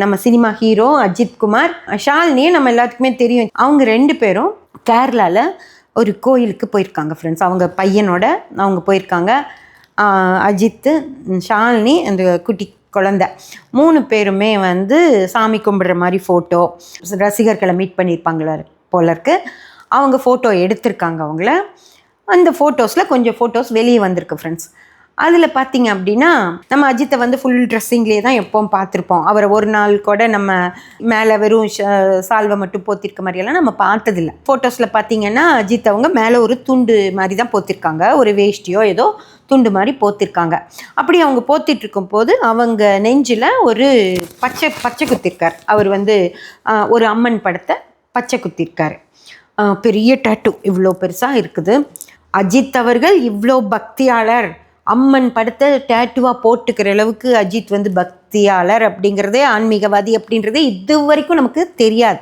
நம்ம cinema hero Ajithkumar, Shalini நம்ம எல்லாத்துக்குமே தெரியும். அவங்க 2 பேரும் கேரளாவில் ஒரு கோயிலுக்கு போயிருக்காங்க ஃப்ரெண்ட்ஸ். அவங்க பையனோட அவங்க போயிருக்காங்க. அஜித்து, ஷாலினி, அந்த குட்டி குழந்தை 3 பேருமே வந்து சாமி கும்பிட்ற மாதிரி ஃபோட்டோ, ரசிகர்களை மீட் பண்ணியிருப்பாங்கள போல இருக்கு. அவங்க ஃபோட்டோ எடுத்திருக்காங்க அவங்கள. அந்த ஃபோட்டோஸில் கொஞ்சம் ஃபோட்டோஸ் வெளியே வந்திருக்கு ஃப்ரெண்ட்ஸ். அதில் பார்த்தீங்க அப்படின்னா நம்ம அஜித்தை வந்து ஃபுல் ட்ரெஸ்ஸிங்லேயே தான் எப்போவும் பார்த்துருப்போம். அவரை ஒரு நாள் கூட நம்ம மேலே வெறும் சால்வை மட்டும் போத்திருக்க மாதிரியெல்லாம் நம்ம பார்த்ததில்ல. ஃபோட்டோஸில் பார்த்தீங்கன்னா அஜித் அவங்க மேலே ஒரு துண்டு மாதிரி தான் போத்திருக்காங்க, ஒரு வேஷ்டியோ ஏதோ துண்டு மாதிரி போத்திருக்காங்க. அப்படி அவங்க போத்திட்டு இருக்கும் போது அவங்க நெஞ்சில் ஒரு பச்சை குத்திருக்கார். அவர் வந்து ஒரு அம்மன் படத்தை பச்சை குத்திருக்காரு. பெரிய டேட்டு இவ்வளோ பெருசாக இருக்குது. அஜித் அவர்கள் இவ்வளோ பக்தியாளர், அம்மன் படத்தை டேட்டுவாக போட்டுக்கிற அளவுக்கு அஜித் வந்து பக்தியாளர் அப்படிங்கிறதே, ஆன்மீகவாதி அப்படின்றதே இது வரைக்கும் நமக்கு தெரியாது.